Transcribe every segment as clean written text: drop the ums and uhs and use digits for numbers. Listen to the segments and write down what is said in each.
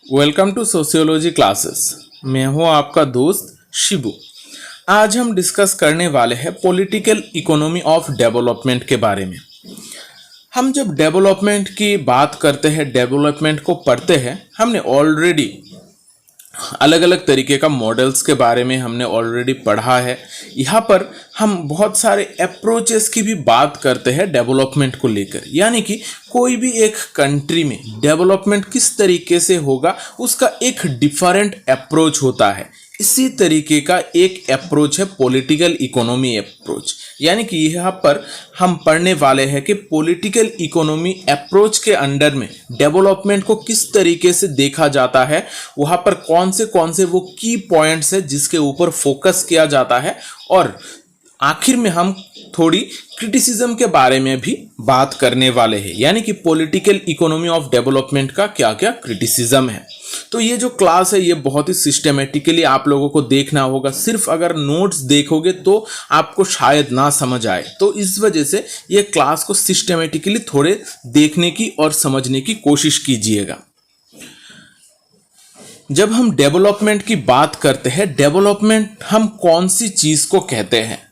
Welcome to sociology classes. मैं हूं आपका दोस्त शिबू। आज हम डिस्कस करने वाले हैं पॉलिटिकल इकोनॉमी ऑफ डेवलपमेंट के बारे में। हम जब डेवलपमेंट की बात करते हैं, डेवलपमेंट को पढ़ते हैं, हमने ऑलरेडी अलग अलग तरीके का मॉडल्स के बारे में हमने ऑलरेडी पढ़ा है। यहाँ पर हम बहुत सारे अप्रोचेस की भी बात करते हैं डेवलपमेंट को लेकर, यानी कि कोई भी एक कंट्री में डेवलपमेंट किस तरीके से होगा उसका एक डिफरेंट अप्रोच होता है। इसी तरीके का एक अप्रोच है पॉलिटिकल इकोनॉमी अप्रोच, यानी कि यहाँ पर हम पढ़ने वाले हैं कि पॉलिटिकल इकोनॉमी अप्रोच के अंडर में डेवलपमेंट को किस तरीके से देखा जाता है, वहाँ पर कौन से वो की पॉइंट्स है जिसके ऊपर फोकस किया जाता है, और आखिर में हम थोड़ी क्रिटिसिज्म के बारे में भी बात करने वाले हैं, यानी कि पॉलिटिकल इकोनॉमी ऑफ डेवलपमेंट का क्या क्या क्रिटिसिज्म है। तो ये जो क्लास है ये बहुत ही सिस्टमेटिकली आप लोगों को देखना होगा। सिर्फ अगर नोट्स देखोगे तो आपको शायद ना समझ आए, तो इस वजह से ये क्लास को सिस्टमेटिकली थोड़े देखने की और समझने की कोशिश कीजिएगा। जब हम डेवलपमेंट की बात करते हैं, डेवलपमेंट हम कौन सी चीज़ को कहते हैं?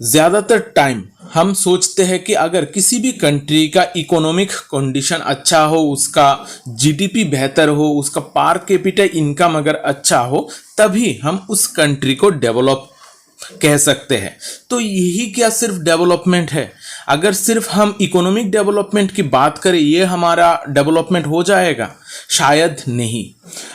ज़्यादातर टाइम हम सोचते हैं कि अगर किसी भी कंट्री का इकोनॉमिक कंडीशन अच्छा हो, उसका जीडीपी बेहतर हो, उसका पर कैपिटा इनकम अगर अच्छा हो, तभी हम उस कंट्री को डेवलप कह सकते हैं। तो यही क्या सिर्फ डेवलपमेंट है? अगर सिर्फ हम इकोनॉमिक डेवलपमेंट की बात करें, ये हमारा डेवलपमेंट हो जाएगा? शायद नहीं।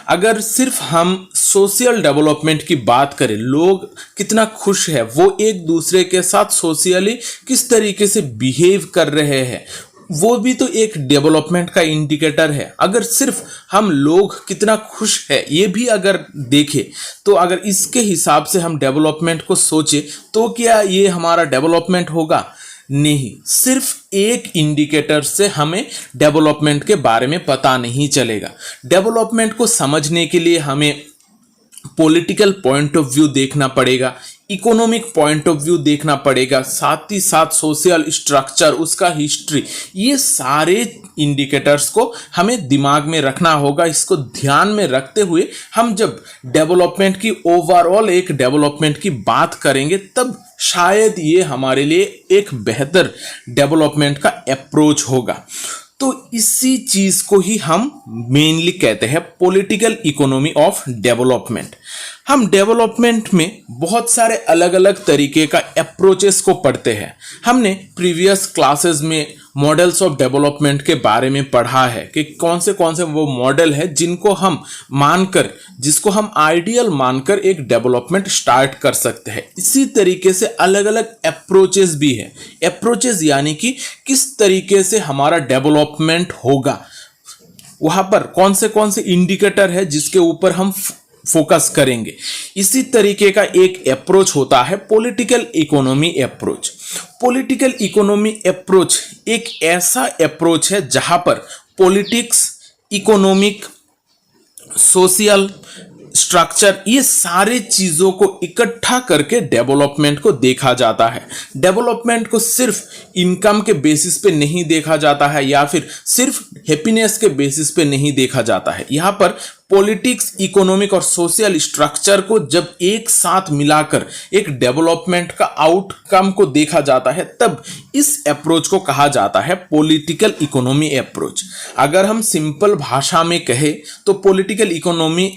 अगर सिर्फ हम सोशल डेवलपमेंट की बात करें, लोग कितना खुश है, वो एक दूसरे के साथ सोशली किस तरीके से बिहेव कर रहे हैं, वो भी तो एक डेवलपमेंट का इंडिकेटर है। अगर सिर्फ हम लोग कितना खुश है ये भी अगर देखें, तो अगर इसके हिसाब से हम डेवलपमेंट को सोचें, तो क्या ये हमारा डेवलपमेंट होगा? नहीं। सिर्फ एक इंडिकेटर से हमें डेवलपमेंट के बारे में पता नहीं चलेगा। डेवलपमेंट को समझने के लिए हमें पॉलिटिकल पॉइंट ऑफ व्यू देखना पड़ेगा, इकोनॉमिक पॉइंट ऑफ व्यू देखना पड़ेगा, साथ ही साथ सोशल स्ट्रक्चर, उसका हिस्ट्री, ये सारे इंडिकेटर्स को हमें दिमाग में रखना होगा। इसको ध्यान में रखते हुए हम जब डेवलपमेंट की ओवरऑल एक डेवलपमेंट की बात करेंगे, तब शायद ये हमारे लिए एक बेहतर डेवलपमेंट का अप्रोच होगा। तो इसी चीज को ही हम मेनली कहते हैं पॉलिटिकल इकोनॉमी ऑफ डेवलपमेंट। हम डेवलपमेंट में बहुत सारे अलग अलग तरीके का अप्रोचेस को पढ़ते हैं। हमने प्रीवियस क्लासेस में मॉडल्स ऑफ डेवलपमेंट के बारे में पढ़ा है कि कौन से वो मॉडल है जिनको हम मानकर, जिसको हम आइडियल मानकर एक डेवलपमेंट स्टार्ट कर सकते हैं। इसी तरीके से अलग अलग अप्रोचेस भी है। अप्रोचेस यानी कि किस तरीके से हमारा डेवलपमेंट होगा, वहां पर कौन से इंडिकेटर है जिसके ऊपर हम फोकस करेंगे। इसी तरीके का एक अप्रोच होता है political economy approach. Political economy approach एक ऐसा अप्रोच है जहां पर पॉलिटिक्स, इकोनॉमिक, सोशल स्ट्रक्चर, ये सारे चीजों को इकट्ठा करके डेवलपमेंट को देखा जाता है। डेवलपमेंट को सिर्फ इनकम के बेसिस पे नहीं देखा जाता है, या फिर सिर्फ हैप्पीनेस के बेसिस पे नहीं देखा जाता है। यहाँ पर पॉलिटिक्स, इकोनॉमिक और सोशल स्ट्रक्चर को जब एक साथ मिलाकर एक डेवलपमेंट का आउटकम को देखा जाता है, तब इस अप्रोच को कहा जाता है पॉलिटिकल इकोनॉमी अप्रोच। अगर हम सिंपल भाषा में कहें तो पॉलिटिकल इकोनॉमी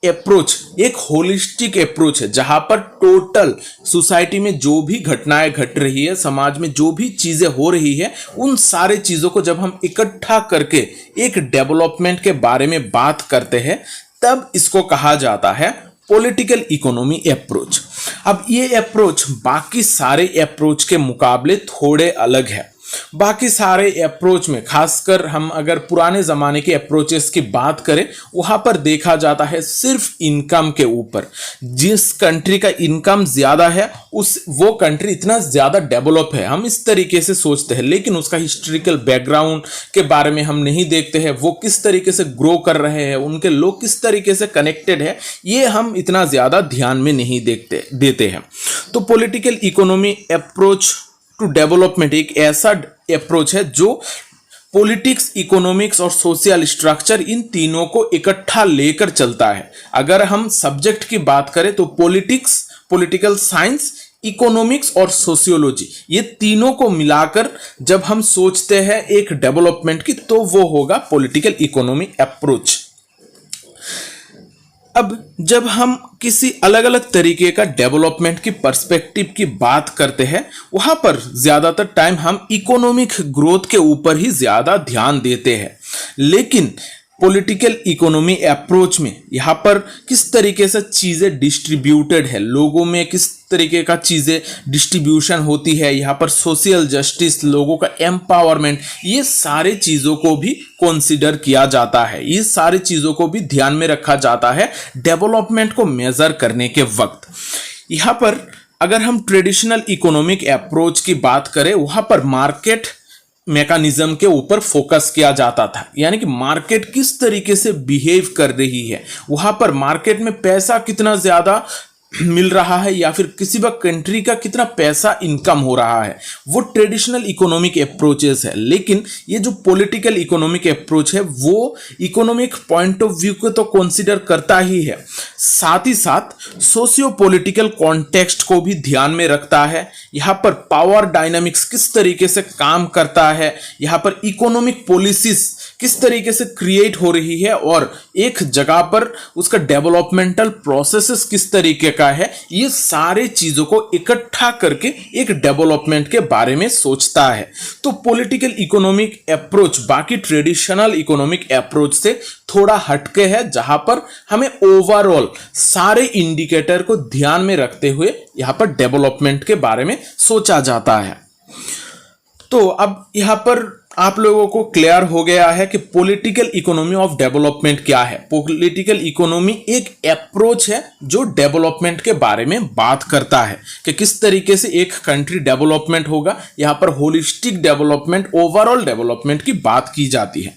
अप्रोच एक होलिस्टिक अप्रोच है, जहां पर टोटल सोसाइटी में जो भी घटनाएं घट रही है, समाज में जो भी चीजें हो रही है, उन सारे चीजों को जब हम इकट्ठा करके एक डेवलपमेंट के बारे में बात करते हैं, तब इसको कहा जाता है पॉलिटिकल इकोनॉमी अप्रोच। अब ये अप्रोच बाकी सारे अप्रोच के मुकाबले थोड़े अलग है। बाकी सारे अप्रोच में, खासकर हम अगर पुराने ज़माने के अप्रोचेस की बात करें, वहाँ पर देखा जाता है सिर्फ इनकम के ऊपर। जिस कंट्री का इनकम ज़्यादा है वो कंट्री इतना ज़्यादा डेवलप है, हम इस तरीके से सोचते हैं। लेकिन उसका हिस्टोरिकल बैकग्राउंड के बारे में हम नहीं देखते हैं, वो किस तरीके से ग्रो कर रहे हैं, उनके लोग किस तरीके से कनेक्टेड है, ये हम इतना ज़्यादा ध्यान में नहीं देते हैं। तो political economy approach to development एक ऐसा अप्रोच है जो पॉलिटिक्स, इकोनॉमिक्स और सोशल स्ट्रक्चर इन तीनों को इकट्ठा लेकर चलता है। अगर हम सब्जेक्ट की बात करें तो पॉलिटिक्स, पॉलिटिकल साइंस, इकोनॉमिक्स और सोशियोलॉजी, ये तीनों को मिलाकर जब हम सोचते हैं एक डेवलपमेंट की, तो वो होगा पॉलिटिकल इकोनॉमी अप्रोच। अब जब हम किसी अलग अलग तरीके का डेवलपमेंट की पर्सपेक्टिव की बात करते हैं, वहां पर ज्यादातर टाइम हम इकोनॉमिक ग्रोथ के ऊपर ही ज्यादा ध्यान देते हैं। लेकिन पॉलिटिकल इकोनॉमी अप्रोच में यहाँ पर किस तरीके से चीज़ें डिस्ट्रीब्यूटेड है, लोगों में किस तरीके का चीज़ें डिस्ट्रीब्यूशन होती है, यहाँ पर सोशल जस्टिस, लोगों का एम्पावरमेंट, ये सारे चीज़ों को भी कंसीडर किया जाता है, ये सारी चीज़ों को भी ध्यान में रखा जाता है डेवलपमेंट को मेजर करने के वक्त। यहाँ पर अगर हम ट्रेडिशनल इकोनॉमिक अप्रोच की बात करें, वहाँ पर मार्केट मैकेनिज्म के ऊपर फोकस किया जाता था, यानी कि मार्केट किस तरीके से बिहेव कर रही है, वहां पर मार्केट में पैसा कितना ज्यादा मिल रहा है या फिर किसी भी कंट्री का कितना पैसा इनकम हो रहा है, वो ट्रेडिशनल इकोनॉमिक अप्रोचेस है। लेकिन ये जो पॉलिटिकल इकोनॉमिक अप्रोच है वो इकोनॉमिक पॉइंट ऑफ व्यू को तो कंसीडर करता ही है, साथ ही साथ सोशियो पॉलिटिकल कॉन्टेक्स्ट को भी ध्यान में रखता है। यहाँ पर पावर डायनामिक्स किस तरीके से काम करता है, यहाँ पर इकोनॉमिक पॉलिसीज किस तरीके से क्रिएट हो रही है और एक जगह पर उसका डेवलपमेंटल प्रोसेसेस किस तरीके का है, ये सारे चीजों को इकट्ठा करके एक डेवलपमेंट के बारे में सोचता है। तो पॉलिटिकल इकोनॉमिक अप्रोच बाकी ट्रेडिशनल इकोनॉमिक अप्रोच से थोड़ा हटके है, जहां पर हमें ओवरऑल सारे इंडिकेटर को ध्यान में रखते हुए यहां पर डेवलपमेंट के बारे में सोचा जाता है। तो अब यहां पर आप लोगों को क्लियर हो गया है कि पॉलिटिकल इकोनॉमी ऑफ डेवलपमेंट क्या है। पॉलिटिकल इकोनॉमी एक अप्रोच है जो डेवलपमेंट के बारे में बात करता है कि किस तरीके से एक कंट्री डेवलपमेंट होगा। यहाँ पर होलिस्टिक डेवलपमेंट, ओवरऑल डेवलपमेंट की बात की जाती है।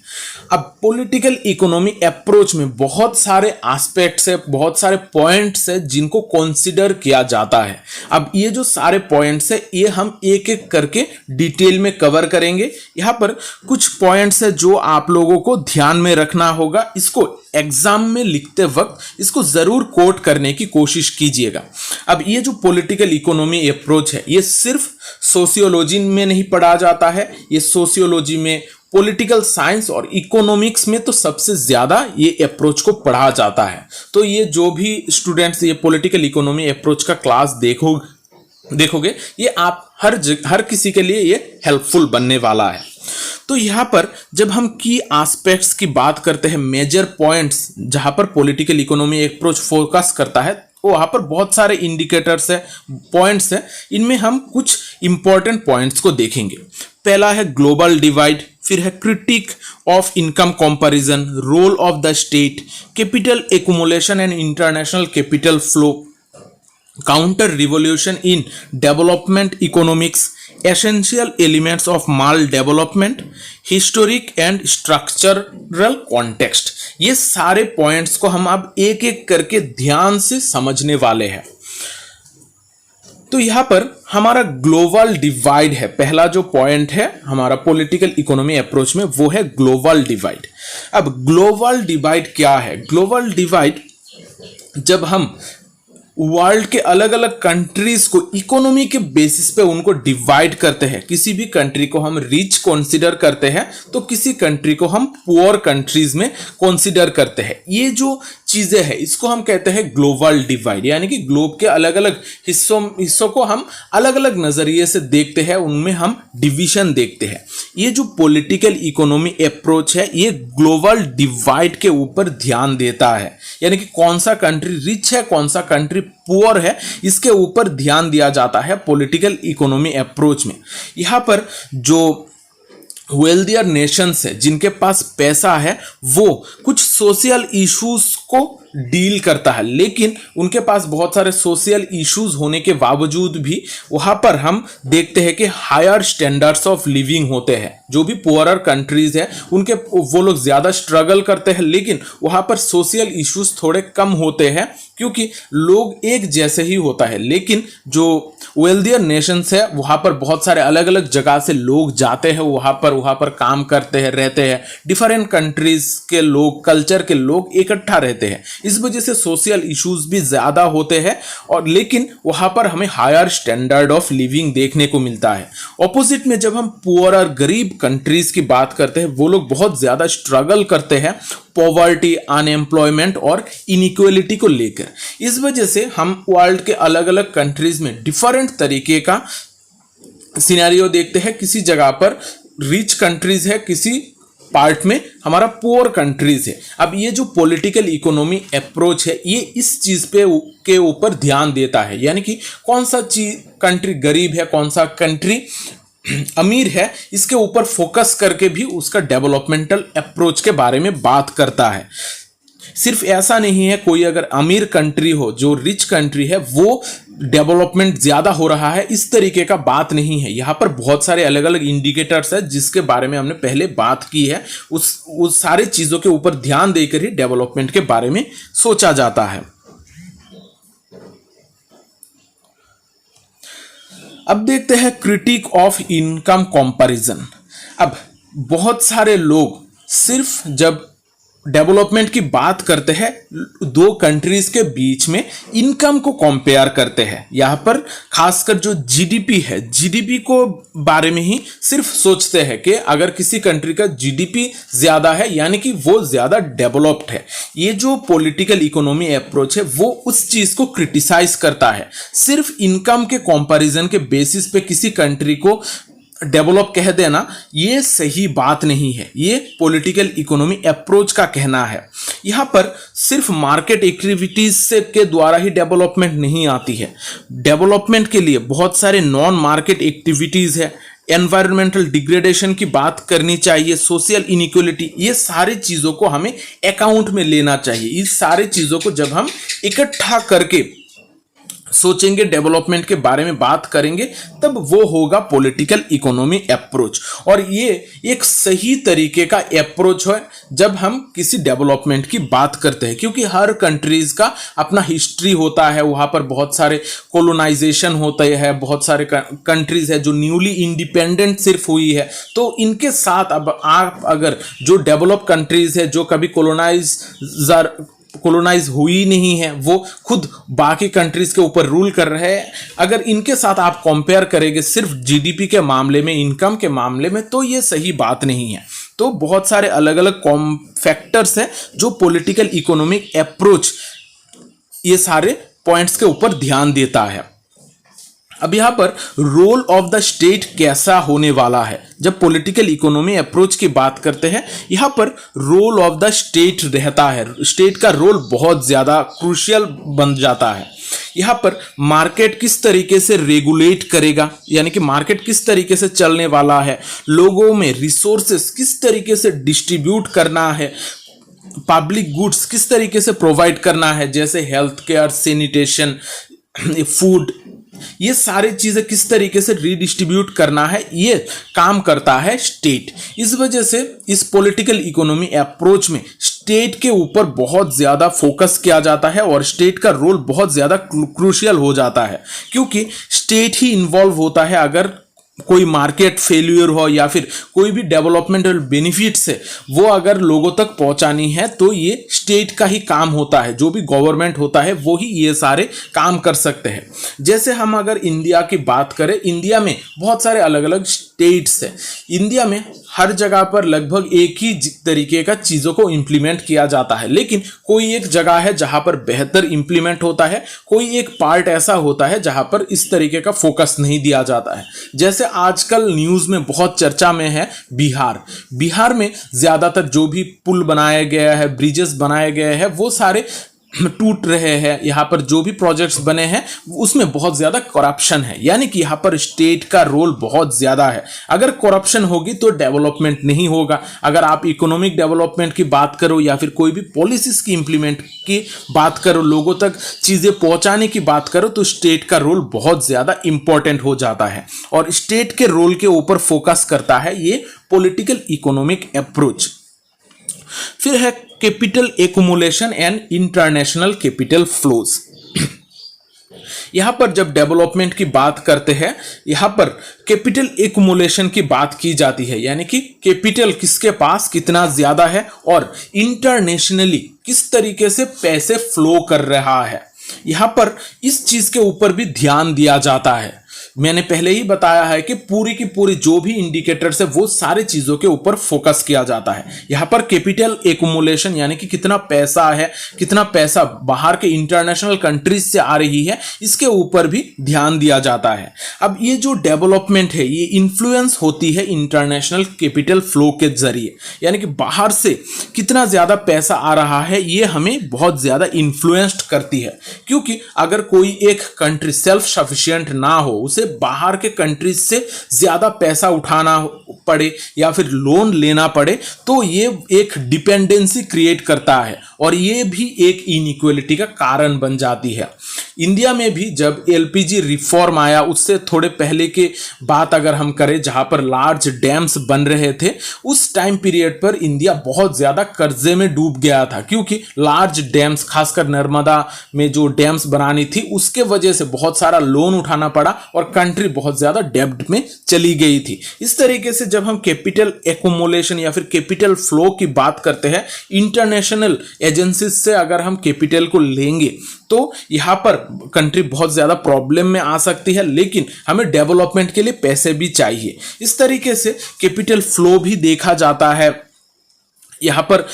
अब पॉलिटिकल इकोनॉमी अप्रोच में बहुत सारे एस्पेक्ट्स है, बहुत सारे पॉइंट्स है जिनको कंसीडर किया जाता है। अब ये जो सारे पॉइंट्स है ये हम एक एक करके डिटेल में कवर करेंगे। यहाँ पर कुछ पॉइंट्स है जो आप लोगों को ध्यान में रखना होगा, इसको एग्जाम में लिखते वक्त इसको जरूर कोट करने की कोशिश कीजिएगा। अब ये जो पॉलिटिकल इकोनॉमी अप्रोच है ये सिर्फ सोशियोलॉजी में नहीं पढ़ा जाता है, ये सोशियोलॉजी में, पॉलिटिकल साइंस और इकोनॉमिक्स में तो सबसे ज्यादा ये अप्रोच को पढ़ा जाता है। तो ये जो भी स्टूडेंट्स ये पॉलिटिकल इकोनॉमी अप्रोच का क्लास देखोगे ये आप हर किसी के लिए ये हेल्पफुल बनने वाला है। तो यहाँ पर जब हम की एस्पेक्ट्स की बात करते हैं, मेजर पॉइंट्स जहाँ पर पॉलिटिकल इकोनॉमी अप्रोच फोकस करता है, तो वहाँ पर बहुत सारे इंडिकेटर्स है, पॉइंट्स है, इनमें हम कुछ इंपॉर्टेंट पॉइंट्स को देखेंगे। पहला है ग्लोबल डिवाइड, फिर है critic of income comparison, role of the state, capital accumulation and international capital flow, counter revolution in development economics, essential elements of maldevelopment, historic and structural context. ये सारे points को हम अब एक एक करके ध्यान से समझने वाले हैं। तो यहां पर हमारा ग्लोबल डिवाइड है, पहला जो पॉइंट है हमारा पॉलिटिकल इकोनॉमी अप्रोच में वो है ग्लोबल डिवाइड। अब ग्लोबल डिवाइड क्या है? ग्लोबल डिवाइड जब हम वर्ल्ड के अलग अलग कंट्रीज को इकोनॉमी के बेसिस पे उनको डिवाइड करते हैं, किसी भी कंट्री को हम रिच कंसीडर करते हैं तो किसी कंट्री को हम पुअर कंट्रीज में कंसीडर करते हैं। ये जो चीजें हैं इसको हम कहते हैं ग्लोबल डिवाइड, यानी कि ग्लोब के अलग अलग हिस्सों को हम अलग अलग नजरिए से देखते हैं, उनमें हम डिवीजन देखते हैं। ये जो पॉलिटिकल इकोनॉमी अप्रोच है ये ग्लोबल डिवाइड के ऊपर ध्यान देता है, यानी कि कौन सा कंट्री रिच है, कौन सा कंट्री पुअर है, इसके ऊपर ध्यान दिया जाता है पॉलिटिकल इकोनॉमी अप्रोच में। यहाँ पर जो वेल्दियर नेशंस है, जिनके पास पैसा है, वो कुछ सोशल इश्यूज को डील करता है, लेकिन उनके पास बहुत सारे सोशल इश्यूज होने के बावजूद भी वहां पर हम देखते हैं कि हायर स्टैंडर्ड्स ऑफ लिविंग होते हैं। जो भी पुअरर कंट्रीज है उनके वो लोग ज्यादा स्ट्रगल करते हैं, लेकिन वहां पर सोशल इश्यूज थोड़े कम होते हैं क्योंकि लोग एक जैसे ही होता है। लेकिन जो वेल्दियर नेशंस है वहां पर बहुत सारे अलग अलग जगह से लोग जाते हैं, वहां पर काम करते हैं, रहते हैं, डिफरेंट कंट्रीज के लोग, कल्चर के लोग इकट्ठा रहते हैं। इस वजह से सोशल इश्यूज भी ज्यादा होते हैं, और लेकिन वहां पर हमें हायर स्टैंडर्ड ऑफ लिविंग देखने को मिलता है। ऑपोजिट में जब हम पुअर और गरीब कंट्रीज की बात करते हैं, वो लोग बहुत ज्यादा स्ट्रगल करते हैं पॉवर्टी, अनएम्प्लॉयमेंट और इनइक्वालिटी को लेकर। इस वजह से हम वर्ल्ड के अलग अलग कंट्रीज में डिफरेंट तरीके का सिनेरियो देखते हैं। किसी जगह पर रिच कंट्रीज है, किसी पार्ट में हमारा पुअर कंट्रीज है। अब ये जो पॉलिटिकल इकोनॉमी अप्रोच है ये इस चीज के ऊपर ध्यान देता है, यानी कि कौन सा कंट्री गरीब है, कौन सा कंट्री अमीर है, इसके ऊपर फोकस करके भी उसका डेवलपमेंटल अप्रोच के बारे में बात करता है। सिर्फ ऐसा नहीं है कोई अगर अमीर कंट्री हो, जो रिच कंट्री है, वो डेवलपमेंट ज्यादा हो रहा है, इस तरीके का बात नहीं है। यहाँ पर बहुत सारे अलग अलग इंडिकेटर्स है जिसके बारे में हमने पहले बात की है। उस सारी चीजों के ऊपर ध्यान देकर ही डेवलपमेंट के बारे में सोचा जाता है। अब देखते हैं क्रिटिक ऑफ इनकम कंपैरिजन। अब बहुत सारे लोग सिर्फ जब डेवलपमेंट की बात करते हैं दो कंट्रीज के बीच में इनकम को कंपेयर करते हैं। यहाँ पर खासकर जो जीडीपी है, जीडीपी को बारे में ही सिर्फ सोचते हैं कि अगर किसी कंट्री का जीडीपी ज्यादा है यानी कि वो ज्यादा डेवलप्ड है। ये जो पॉलिटिकल इकोनॉमी अप्रोच है वो उस चीज को क्रिटिसाइज करता है। सिर्फ इनकम के कंपैरिजन के बेसिस पे किसी कंट्री को डेवलप कह देना ये सही बात नहीं है, ये पॉलिटिकल इकोनॉमी अप्रोच का कहना है। यहाँ पर सिर्फ मार्केट एक्टिविटीज से के द्वारा ही डेवलपमेंट नहीं आती है। डेवलपमेंट के लिए बहुत सारे नॉन मार्केट एक्टिविटीज है, एनवायरमेंटल डिग्रेडेशन की बात करनी चाहिए, सोशल इनइक्वालिटी, ये सारी चीजों को हमें अकाउंट में लेना चाहिए। इस सारी चीजों को जब हम इकट्ठा करके सोचेंगे, डेवलपमेंट के बारे में बात करेंगे, तब वो होगा पॉलिटिकल इकोनॉमी अप्रोच। और ये एक सही तरीके का अप्रोच है जब हम किसी डेवलपमेंट की बात करते हैं, क्योंकि हर कंट्रीज का अपना हिस्ट्री होता है। वहां पर बहुत सारे कोलोनाइजेशन होते हैं, बहुत सारे कंट्रीज है जो न्यूली इंडिपेंडेंट सिर्फ हुई है, तो इनके साथ अब आप अगर जो डेवलप कंट्रीज है जो कभी कोलोनाइज हुई नहीं है, वो खुद बाकी कंट्रीज के ऊपर रूल कर रहे हैं, अगर इनके साथ आप कंपेयर करेंगे सिर्फ जीडीपी के मामले में, इनकम के मामले में, तो ये सही बात नहीं है। तो बहुत सारे अलग अलग फैक्टर्स हैं जो पॉलिटिकल इकोनॉमिक अप्रोच ये सारे पॉइंट्स के ऊपर ध्यान देता है। अब यहां पर रोल ऑफ द स्टेट कैसा होने वाला है, जब पॉलिटिकल इकोनॉमी अप्रोच की बात करते हैं, यहां पर रोल ऑफ द स्टेट रहता है। स्टेट का रोल बहुत ज्यादा क्रूशियल बन जाता है। यहां पर मार्केट किस तरीके से रेगुलेट करेगा, यानी कि मार्केट किस तरीके से चलने वाला है, लोगों में रिसोर्सेस किस तरीके से डिस्ट्रीब्यूट करना है, पब्लिक गुड्स किस तरीके से प्रोवाइड करना है, जैसे हेल्थ केयर, सैनिटेशन, फूड, ये सारी चीजें किस तरीके से रीडिस्ट्रीब्यूट करना है, ये काम करता है स्टेट। इस वजह से इस पॉलिटिकल इकोनॉमी अप्रोच में स्टेट के ऊपर बहुत ज्यादा फोकस किया जाता है और स्टेट का रोल बहुत ज्यादा क्रूशियल हो जाता है, क्योंकि स्टेट ही इन्वॉल्व होता है। अगर कोई मार्केट फेल्यूर हो या फिर कोई भी डेवलपमेंटल बेनिफिट्स है वो अगर लोगों तक पहुंचानी है, तो ये स्टेट का ही काम होता है। जो भी गवर्नमेंट होता है वो ही ये सारे काम कर सकते हैं। जैसे हम अगर इंडिया की बात करें, इंडिया में बहुत सारे अलग अलग स्टेट्स हैं। इंडिया में हर जगह पर लगभग एक ही तरीके का चीज़ों को इम्प्लीमेंट किया जाता है, लेकिन कोई एक जगह है जहां पर बेहतर इम्प्लीमेंट होता है, कोई एक पार्ट ऐसा होता है जहां पर इस तरीके का फोकस नहीं दिया जाता है। जैसे आजकल न्यूज़ में बहुत चर्चा में है बिहार में ज़्यादातर जो भी पुल बनाया गया है, ब्रिजेस बनाए गए हैं, वो सारे टूट रहे हैं, यहाँ पर जो भी प्रोजेक्ट्स बने हैं उसमें बहुत ज़्यादा करप्शन है, यानी कि यहाँ पर स्टेट का रोल बहुत ज़्यादा है। अगर करप्शन होगी तो डेवलपमेंट नहीं होगा। अगर आप इकोनॉमिक डेवलपमेंट की बात करो या फिर कोई भी पॉलिसीज की इम्प्लीमेंट की बात करो, लोगों तक चीज़ें पहुँचाने की बात करो, तो स्टेट का रोल बहुत ज़्यादा इंपॉर्टेंट हो जाता है। और स्टेट के रोल के ऊपर फोकस करता है ये पॉलिटिकल इकोनॉमिक अप्रोच। फिर है capital accumulation and international capital flows. यहां पर जब डेवलपमेंट की बात करते हैं, यहां पर कैपिटल एक्युमुलेशन की बात की जाती है, यानी कि कैपिटल किसके पास कितना ज्यादा है और इंटरनेशनली किस तरीके से पैसे फ्लो कर रहा है। यहां पर इस चीज के ऊपर भी ध्यान दिया जाता है। मैंने पहले ही बताया है कि पूरी की पूरी जो भी इंडिकेटर्स है वो सारी चीजों के ऊपर फोकस किया जाता है। यहां पर कैपिटल एक्युमुलेशन यानी कि कितना पैसा है, कितना पैसा बाहर के इंटरनेशनल कंट्रीज से आ रही है, इसके ऊपर भी ध्यान दिया जाता है। अब ये जो डेवलपमेंट है ये इन्फ्लुएंस होती है इंटरनेशनल कैपिटल फ्लो के जरिए, यानी कि बाहर से कितना ज्यादा पैसा आ रहा है ये हमें बहुत ज्यादा इन्फ्लुएंस्ड करती है। क्योंकि अगर कोई एक कंट्री सेल्फ सफिशिएंट ना हो, उसे बाहर के कंट्रीज से ज्यादा पैसा उठाना पड़े या फिर लोन लेना पड़े, तो ये एक डिपेंडेंसी क्रिएट करता है और ये भी एक इनइक्वालिटी का कारण बन जाती है। इंडिया में भी जब एलपीजी रिफॉर्म आया, उससे थोड़े पहले के बात अगर हम करें जहां पर लार्ज डैम्स बन रहे थे, उस टाइम पीरियड पर इंडिया बहुत ज्यादा कर्जे में डूब गया था। क्योंकि लार्ज डैम्स, खासकर नर्मदा में जो डैम्स बनानी थी, उसके वजह से बहुत सारा लोन उठाना पड़ा और कंट्री बहुत ज्यादा डेब्ट में चली गई थी। इस तरीके से जब हम कैपिटल एक्युमुलेशन या फिर कैपिटल फ्लो की बात करते हैं, इंटरनेशनल एजेंसीज से अगर हम कैपिटल को लेंगे तो यहां पर कंट्री बहुत ज्यादा प्रॉब्लम में आ सकती है, लेकिन हमें डेवलपमेंट के लिए पैसे भी चाहिए। इस तरीके से कैपिटल फ्लो भी देखा जाता है। यहां पर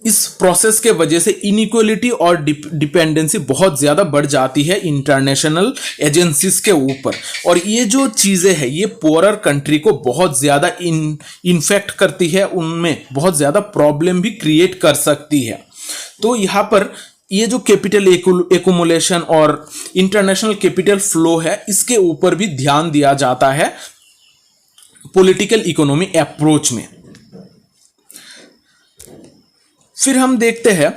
इस प्रोसेस के वजह से इनइक्वालिटी और डिपेंडेंसी बहुत ज़्यादा बढ़ जाती है इंटरनेशनल एजेंसीज के ऊपर, और ये जो चीज़ें हैं ये पोअरर कंट्री को बहुत ज़्यादा इन्फेक्ट करती है, उनमें बहुत ज़्यादा प्रॉब्लम भी क्रिएट कर सकती है। तो यहाँ पर ये जो कैपिटल एक्युमुलेशन और इंटरनेशनल कैपिटल फ्लो है, इसके ऊपर भी ध्यान दिया जाता है पॉलिटिकल इकोनॉमी अप्रोच में। फिर हम देखते हैं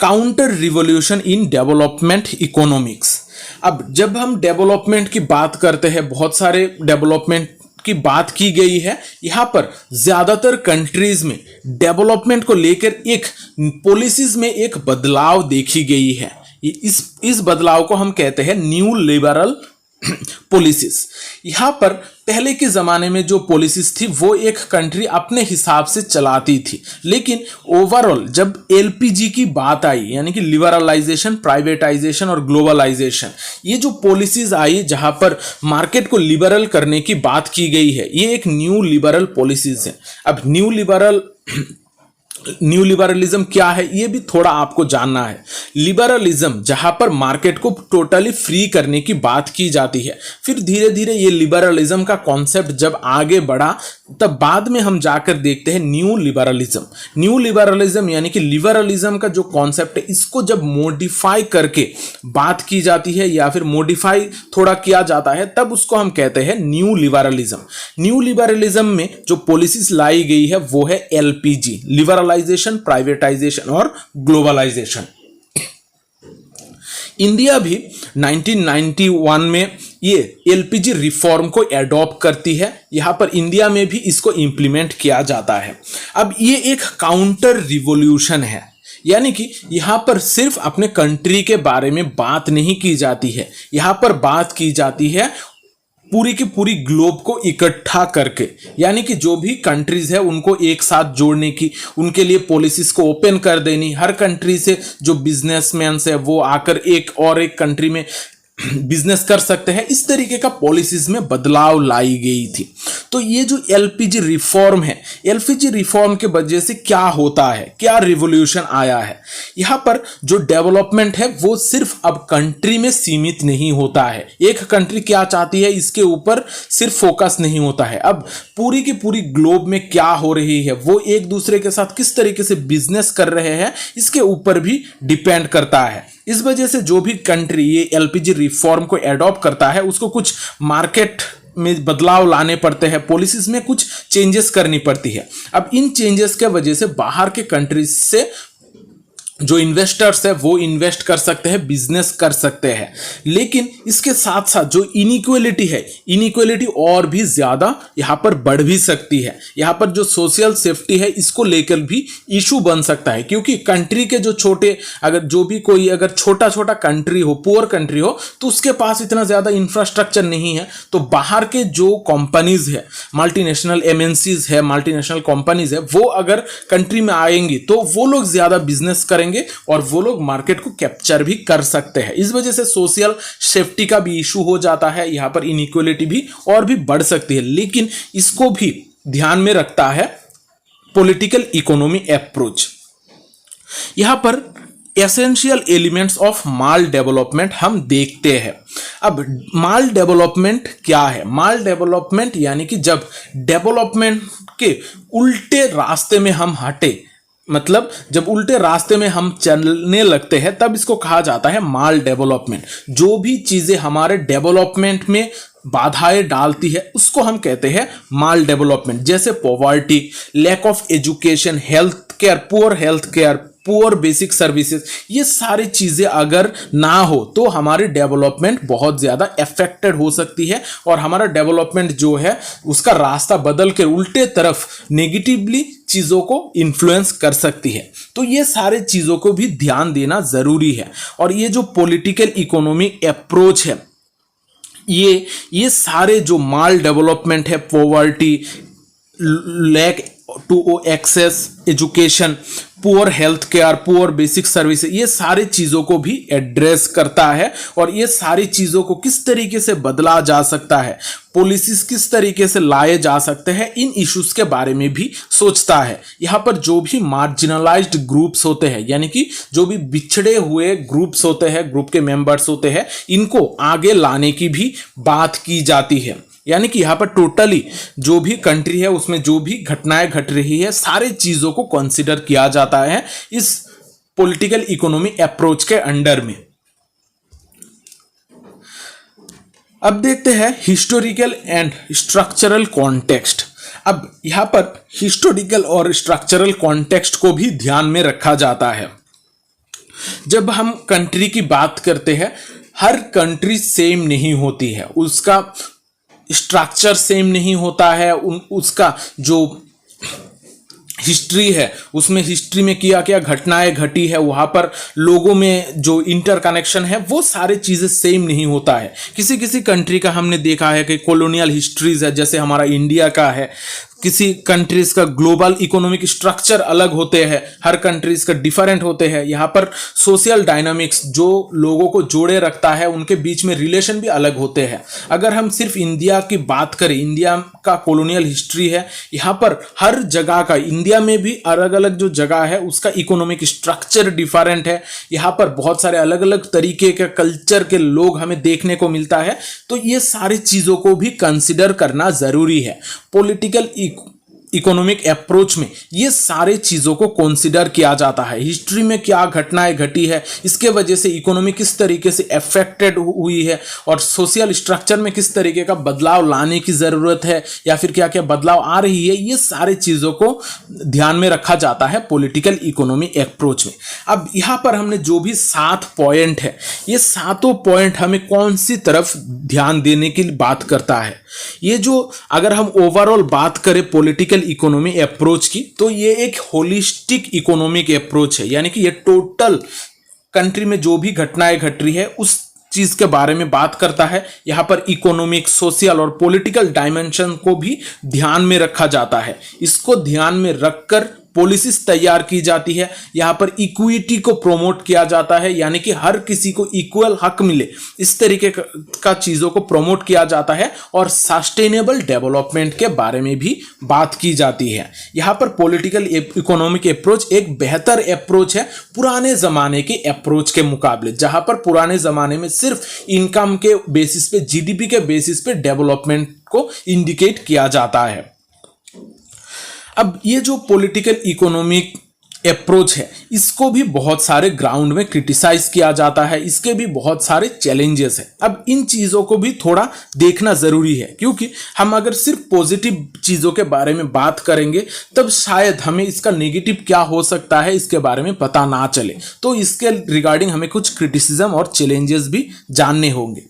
counter revolution in development economics. अब जब हम डेवलपमेंट की बात करते हैं, बहुत सारे डेवलपमेंट की बात की गई है। यहां पर ज्यादातर कंट्रीज में डेवलपमेंट को लेकर एक पॉलिसीज में एक बदलाव देखी गई है। इस बदलाव को हम कहते हैं न्यू लिबरल पॉलिसीज। यहां पर पहले के ज़माने में जो पॉलिसीज थी वो एक कंट्री अपने हिसाब से चलाती थी, लेकिन ओवरऑल जब एलपीजी की बात आई, यानी कि लिबरलाइजेशन, प्राइवेटाइजेशन और ग्लोबलाइजेशन, ये जो पॉलिसीज आई जहां पर मार्केट को लिबरल करने की बात की गई है, ये एक न्यू लिबरल पॉलिसीज है। अब न्यू लिबरलिज्म क्या है ये भी थोड़ा आपको जानना है। लिबरलिज्म जहां पर मार्केट को टोटली फ्री करने की बात की जाती है, फिर धीरे धीरे ये लिबरलिज्म का कॉन्सेप्ट जब आगे बढ़ा, तब बाद में हम जाकर देखते हैं न्यू लिबरलिज्म। न्यू लिबरलिज्म यानी कि लिबरलिज्म का जो कॉन्सेप्ट है, इसको जब मॉडिफाई करके बात की जाती है या फिर मॉडिफाई थोड़ा किया जाता है, तब उसको हम कहते हैं न्यू लिबरलिज्म। न्यू लिबरलिज्म में जो पॉलिसीज लाई गई है वो है एलपीजी, लिबरलाइजेशन, प्राइवेटाइजेशन और ग्लोबलाइजेशन। इंडिया भी 1991 में ये एलपीजी रिफॉर्म को एडॉप्ट करती है। यहां पर इंडिया में भी इसको इंप्लीमेंट किया जाता है। अब ये एक काउंटर रिवॉल्यूशन है, यानी कि यहां पर सिर्फ अपने कंट्री के बारे में बात नहीं की जाती है, यहां पर बात की जाती है पूरी की पूरी ग्लोब को इकट्ठा करके, यानी कि जो भी कंट्रीज है उनको एक साथ जोड़ने की, उनके लिए पॉलिसीज को ओपन कर देनी। हर कंट्री से जो बिजनेसमैन है वो आकर एक कंट्री में बिजनेस कर सकते हैं। इस तरीके का पॉलिसीज में बदलाव लाई गई थी। तो ये जो एलपीजी रिफॉर्म है, एलपीजी रिफॉर्म के वजह से क्या होता है, क्या रिवॉल्यूशन आया है, यहाँ पर जो डेवलपमेंट है वो सिर्फ अब कंट्री में सीमित नहीं होता है। एक कंट्री क्या चाहती है इसके ऊपर सिर्फ फोकस नहीं होता है, अब पूरी की पूरी ग्लोब में क्या हो रही है, वो एक दूसरे के साथ किस तरीके से बिजनेस कर रहे हैं, इसके ऊपर भी डिपेंड करता है। इस वजह से जो भी कंट्री ये एलपीजी रिफॉर्म को एडॉप्ट करता है उसको कुछ मार्केट में बदलाव लाने पड़ते हैं, पॉलिसीज में कुछ चेंजेस करनी पड़ती है। अब इन चेंजेस के वजह से बाहर के कंट्रीज से जो इन्वेस्टर्स है वो इन्वेस्ट कर सकते हैं, बिजनेस कर सकते हैं। लेकिन इसके साथ साथ जो इनइक्वालिटी है, इनइक्वालिटी और भी ज्यादा यहां पर बढ़ भी सकती है। यहां पर जो सोशल सेफ्टी है इसको लेकर भी इशू बन सकता है, क्योंकि कंट्री के जो छोटे, अगर जो भी कोई अगर छोटा छोटा कंट्री हो, पुअर कंट्री हो, तो उसके पास इतना ज्यादा इंफ्रास्ट्रक्चर नहीं है, तो बाहर के जो कंपनीज है, मल्टीनेशनल एमएनसीज है, मल्टीनेशनल कंपनीज है, वो अगर कंट्री में आएंगी तो वो लोग ज्यादा बिजनेस करेंगे और वो लोग मार्केट को कैप्चर भी कर सकते हैं। इस वजह से सोशल सेफ्टी का भी इशू हो जाता है, यहां पर इनइक्वालिटी भी और भी बढ़ सकती है। लेकिन इसको भी ध्यान में रखता है पॉलिटिकल इकोनॉमी अप्रोच। यहां पर essential elements of mall development हम देखते हैं। अब माल डेवलपमेंट क्या है? माल डेवलपमेंट यानी कि जब डेवलपमेंट के उल्टे रास्ते में हम हटे, मतलब जब उल्टे रास्ते में हम चलने लगते हैं, तब इसको कहा जाता है माल डेवलपमेंट। जो भी चीजें हमारे डेवलपमेंट में बाधाएं डालती है उसको हम कहते हैं माल डेवलपमेंट। जैसे poverty, lack of education, health care, poor health care, poor basic services, ये सारी चीजें अगर ना हो तो हमारी डेवलपमेंट बहुत ज्यादा अफेक्टेड हो सकती है और हमारा डेवलपमेंट जो है उसका रास्ता बदल के उल्टे तरफ नेगेटिवली चीजों को इन्फ्लुएंस कर सकती है। तो ये सारे चीजों को भी ध्यान देना जरूरी है। और ये जो पॉलिटिकल इकोनॉमी अप्रोच है, ये सारे जो माल डेवलपमेंट है, poverty, lack to access education, poor health care, poor basic service, ये सारी चीजों को भी एड्रेस करता है। और ये सारी चीजों को किस तरीके से बदला जा सकता है, पॉलिसीज किस तरीके से लाए जा सकते हैं, इन इश्यूज के बारे में भी सोचता है। यहाँ पर जो भी मार्जिनलाइज्ड ग्रुप्स होते हैं, यानी कि जो भी बिछड़े हुए ग्रुप्स होते हैं, ग्रुप के मेंबर्स होते हैं, इनको आगे लाने की भी बात की जाती है। यानी कि यहाँ पर टोटली जो भी कंट्री है उसमें जो भी घटनाएं घट रही है, सारी चीजों को कंसिडर किया जाता है इस पॉलिटिकल इकोनॉमी अप्रोच के अंडर में। अब देखते हैं हिस्टोरिकल एंड स्ट्रक्चरल कॉन्टेक्स्ट। अब यहां पर हिस्टोरिकल और स्ट्रक्चरल कॉन्टेक्स्ट को भी ध्यान में रखा जाता है। जब हम कंट्री की बात करते हैं, हर कंट्री सेम नहीं होती है, उसका स्ट्रक्चर सेम नहीं होता है, उसका जो हिस्ट्री है उसमें हिस्ट्री में क्या घटनाएं घटी है, वहां पर लोगों में जो इंटरकनेक्शन है वो सारे चीजें सेम नहीं होता है। किसी किसी कंट्री का हमने देखा है कि कॉलोनियल हिस्ट्रीज है, जैसे हमारा इंडिया का है। किसी कंट्रीज का ग्लोबल इकोनॉमिक स्ट्रक्चर अलग होते हैं, हर कंट्रीज का डिफरेंट होते हैं। यहाँ पर सोशल डायनामिक्स जो लोगों को जोड़े रखता है, उनके बीच में रिलेशन भी अलग होते हैं। अगर हम सिर्फ इंडिया की बात करें, इंडिया का कॉलोनियल हिस्ट्री है, यहाँ पर हर जगह का, इंडिया में भी अलग अलग जो जगह है उसका इकोनॉमिक स्ट्रक्चर डिफरेंट है। यहाँ पर बहुत सारे अलग अलग तरीके के कल्चर के लोग हमें देखने को मिलता है। तो ये सारी चीजों को भी कंसिडर करना जरूरी है। पॉलिटिकल इकोनॉमिक अप्रोच में ये सारे चीजों को कंसीडर किया जाता है। हिस्ट्री में क्या घटनाएं घटी है, इसके वजह से इकोनॉमी किस तरीके से अफेक्टेड हुई है, और सोशल स्ट्रक्चर में किस तरीके का बदलाव लाने की जरूरत है, या फिर क्या क्या बदलाव आ रही है, ये सारे चीजों को ध्यान में रखा जाता है पॉलिटिकल इकोनॉमी अप्रोच में। अब यहां पर हमने जो भी 7 पॉइंट है, ये सातों पॉइंट हमें कौन सी तरफ ध्यान देने की बात करता है। ये जो अगर हम ओवरऑल बात करें पॉलिटिकल इकोनॉमी अप्रोच की, तो ये एक होलिस्टिक इकोनॉमिक अप्रोच है। यानी कि ये टोटल कंट्री में जो भी घटनाएं घट रही है उस चीज के बारे में बात करता है। यहां पर इकोनॉमिक, सोशल और पॉलिटिकल डायमेंशन को भी ध्यान में रखा जाता है। इसको ध्यान में रखकर पॉलिसीज तैयार की जाती है। यहां पर इक्विटी को प्रमोट किया जाता है, यानी कि हर किसी को इक्वल हक मिले, इस तरीके का चीजों को प्रमोट किया जाता है। और सस्टेनेबल डेवलपमेंट के बारे में भी बात की जाती है। यहां पर पॉलिटिकल इकोनॉमिक अप्रोच एक बेहतर अप्रोच है पुराने जमाने के अप्रोच के मुकाबले, जहां पर पुराने जमाने में सिर्फ इनकम के बेसिस पे, जीडीपी के बेसिस पे डेवलपमेंट को इंडिकेट किया जाता है। अब ये जो पॉलिटिकल इकोनॉमिक अप्रोच है, इसको भी बहुत सारे ग्राउंड में क्रिटिसाइज किया जाता है, इसके भी बहुत सारे चैलेंजेस हैं। अब इन चीज़ों को भी थोड़ा देखना ज़रूरी है, क्योंकि हम अगर सिर्फ पॉजिटिव चीज़ों के बारे में बात करेंगे तब शायद हमें इसका नेगेटिव क्या हो सकता है इसके बारे में पता ना चले। तो इसके रिगार्डिंग हमें कुछ क्रिटिसिज्म और चैलेंजेस भी जानने होंगे।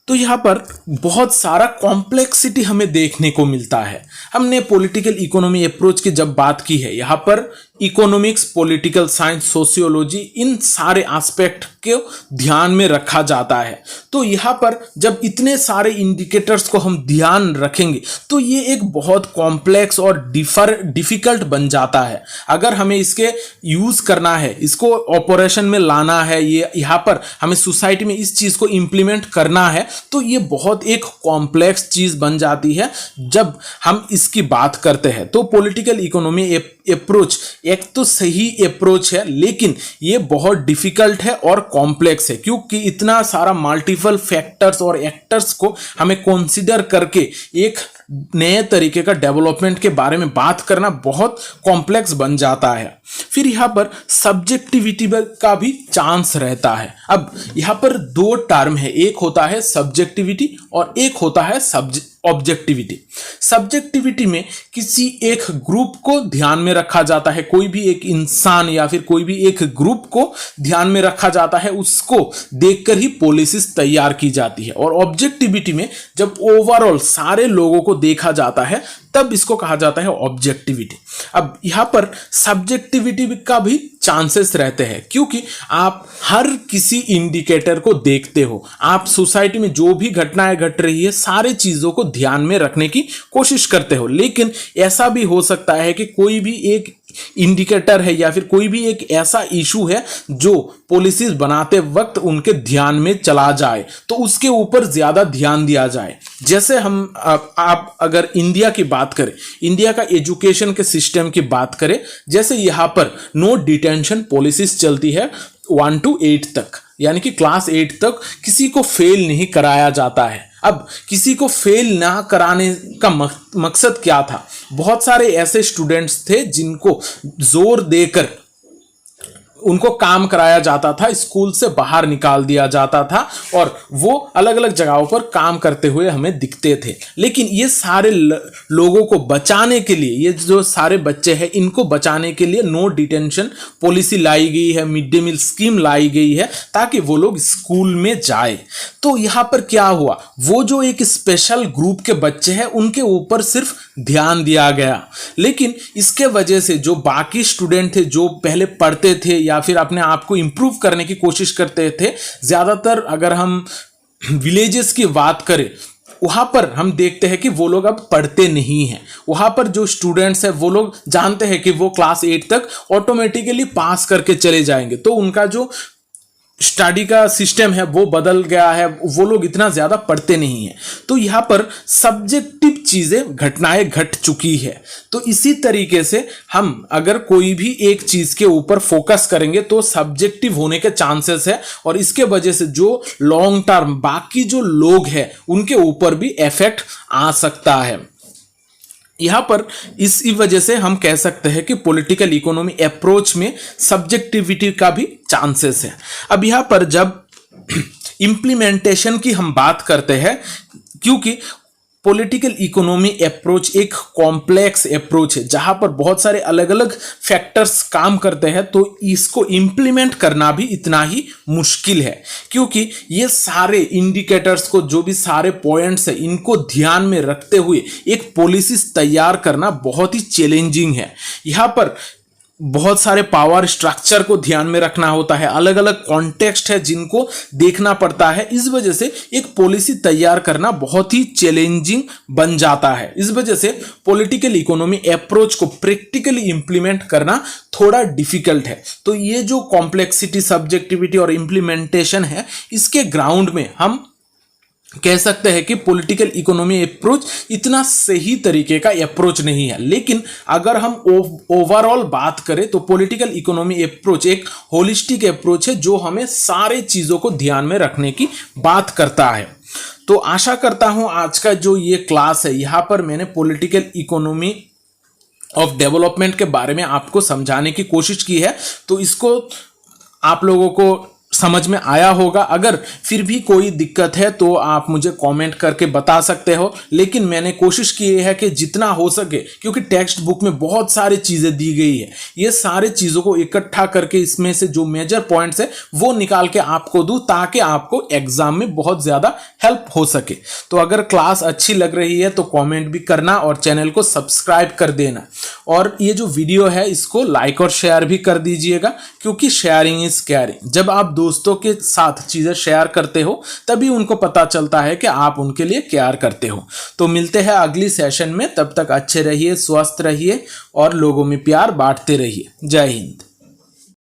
तो यहाँ पर बहुत सारा कॉम्प्लेक्सिटी हमें देखने को मिलता है। हमने पॉलिटिकल इकोनॉमी अप्रोच की जब बात की है, यहाँ पर इकोनॉमिक्स, पॉलिटिकल साइंस, सोशियोलॉजी, इन सारे एस्पेक्ट को ध्यान में रखा जाता है। तो यहाँ पर जब इतने सारे इंडिकेटर्स को हम ध्यान रखेंगे तो ये एक बहुत कॉम्प्लेक्स और डिफिकल्ट बन जाता है। अगर हमें इसके यूज़ करना है, इसको ऑपरेशन में लाना है, ये यहाँ पर हमें सोसाइटी में इस चीज़ को इम्प्लीमेंट करना है, तो ये बहुत एक कॉम्प्लेक्स चीज़ बन जाती है जब हम इसकी बात करते हैं। तो पॉलिटिकल इकोनॉमी अप्रोच एक तो सही अप्रोच है, लेकिन ये बहुत डिफिकल्ट है और कॉम्प्लेक्स है, क्योंकि इतना सारा मल्टीपल फैक्टर्स और एक्टर्स को हमें कंसीडर करके एक नए तरीके का डेवलपमेंट के बारे में बात करना बहुत कॉम्प्लेक्स बन जाता है। फिर यहाँ पर सब्जेक्टिविटी का भी चांस रहता है। अब यहाँ पर दो टर्म है, एक होता है सब्जेक्टिविटी और एक होता है ऑब्जेक्टिविटी। सब्जेक्टिविटी में किसी एक ग्रुप को ध्यान में रखा जाता है, कोई भी एक इंसान या फिर कोई भी एक ग्रुप को ध्यान में रखा जाता है, उसको देखकर ही पॉलिसीज तैयार की जाती है। और ऑब्जेक्टिविटी में जब ओवरऑल सारे लोगों को देखा जाता है तब इसको कहा जाता है ऑब्जेक्टिविटी। अब यहाँ पर सब्जेक्टिविटी का भी चांसेस रहते हैं, क्योंकि आप हर किसी इंडिकेटर को देखते हो, आप सोसाइटी में जो भी घटनाएं घट रही है सारे चीजों को ध्यान में रखने की कोशिश करते हो। लेकिन ऐसा भी हो सकता है कि कोई भी एक इंडिकेटर है या फिर कोई भी एक ऐसा इशू है जो पॉलिसीज बनाते वक्त उनके ध्यान में चला जाए, तो उसके ऊपर ज्यादा ध्यान दिया जाए। जैसे आप अगर इंडिया की बात करें, इंडिया का एजुकेशन के सिस्टम की बात करें, जैसे यहाँ पर नो डिटेंशन पॉलिसीज चलती है 1 to 8 तक, यानी कि क्लास 8 तक किसी को फेल नहीं कराया जाता है। अब किसी को फेल ना कराने का मकसद क्या था? बहुत सारे ऐसे स्टूडेंट्स थे जिनको जोर देकर उनको काम कराया जाता था, स्कूल से बाहर निकाल दिया जाता था और वो अलग अलग जगहों पर काम करते हुए हमें दिखते थे। लेकिन ये सारे लोगों को बचाने के लिए, ये जो सारे बच्चे हैं इनको बचाने के लिए नो डिटेंशन पॉलिसी लाई गई है, मिड डे मील स्कीम लाई गई है ताकि वो लोग स्कूल में जाए। तो यहाँ पर क्या हुआ, वो जो एक स्पेशल ग्रुप के बच्चे हैं उनके ऊपर सिर्फ ध्यान दिया गया, लेकिन इसके वजह से जो बाकी स्टूडेंट थे जो पहले पढ़ते थे या फिर अपने आप को इंप्रूव करने की कोशिश करते थे, ज्यादातर अगर हम विलेजेस की बात करें वहां पर हम देखते हैं कि वो लोग अब पढ़ते नहीं हैं। वहां पर जो स्टूडेंट्स हैं वो लोग जानते हैं कि वो क्लास 8 तक ऑटोमेटिकली पास करके चले जाएंगे, तो उनका जो स्टडी का सिस्टम है वो बदल गया है, वो लोग इतना ज्यादा पढ़ते नहीं हैं। तो यहाँ पर सब्जेक्टिव चीजें, घटनाएं घट चुकी है। तो इसी तरीके से हम अगर कोई भी एक चीज के ऊपर फोकस करेंगे तो सब्जेक्टिव होने के चांसेस है और इसके वजह से जो लॉन्ग टर्म बाकी जो लोग हैं उनके ऊपर भी इफेक्ट आ सकता है। यहाँ पर इसी वजह से हम कह सकते हैं कि पॉलिटिकल इकोनॉमी अप्रोच में सब्जेक्टिविटी का भी चांसेस है। अब यहाँ पर जब इम्प्लीमेंटेशन की हम बात करते हैं, क्योंकि पॉलिटिकल इकोनॉमी अप्रोच एक कॉम्प्लेक्स अप्रोच है जहां पर बहुत सारे अलग अलग फैक्टर्स काम करते हैं, तो इसको इम्प्लीमेंट करना भी इतना ही मुश्किल है, क्योंकि ये सारे इंडिकेटर्स को, जो भी सारे पॉइंट्स है, इनको ध्यान में रखते हुए एक पॉलिसी तैयार करना बहुत ही चैलेंजिंग है। यहाँ पर बहुत सारे पावर स्ट्रक्चर को ध्यान में रखना होता है, अलग अलग कॉन्टेक्स्ट है जिनको देखना पड़ता है। इस वजह से एक पॉलिसी तैयार करना बहुत ही चैलेंजिंग बन जाता है। इस वजह से पॉलिटिकल इकोनॉमी अप्रोच को प्रैक्टिकली इंप्लीमेंट करना थोड़ा डिफिकल्ट है। तो ये जो कॉम्प्लेक्सिटी, सब्जेक्टिविटी और इंप्लीमेंटेशन है, इसके ग्राउंड में हम कह सकते हैं कि पॉलिटिकल इकोनॉमी अप्रोच इतना सही तरीके का अप्रोच नहीं है। लेकिन अगर हम ओवरऑल बात करें तो पॉलिटिकल इकोनॉमी अप्रोच एक होलिस्टिक अप्रोच है जो हमें सारे चीजों को ध्यान में रखने की बात करता है। तो आशा करता हूं आज का जो ये क्लास है, यहां पर मैंने पॉलिटिकल इकोनॉमी ऑफ डेवलपमेंट के बारे में आपको समझाने की कोशिश की है, तो इसको आप लोगों को समझ में आया होगा। अगर फिर भी कोई दिक्कत है तो आप मुझे कमेंट करके बता सकते हो, लेकिन मैंने कोशिश की है कि जितना हो सके, क्योंकि टेक्स्ट बुक में बहुत सारी चीज़ें दी गई है, ये सारे चीज़ों को इकट्ठा करके इसमें से जो मेजर पॉइंट्स है वो निकाल के आपको दूं, ताकि आपको एग्जाम में बहुत ज़्यादा हेल्प हो सके। तो अगर क्लास अच्छी लग रही है तो कॉमेंट भी करना और चैनल को सब्सक्राइब कर देना, और ये जो वीडियो है इसको लाइक और शेयर भी कर दीजिएगा, क्योंकि शेयरिंग इज केयरिंग। जब आप दोस्तों के साथ चीज़ें शेयर करते हो तभी उनको पता चलता है कि आप उनके लिए केयर करते हो। तो मिलते हैं अगली सेशन में, तब तक अच्छे रहिए, स्वस्थ रहिए और लोगों में प्यार बांटते रहिए। जय हिंद।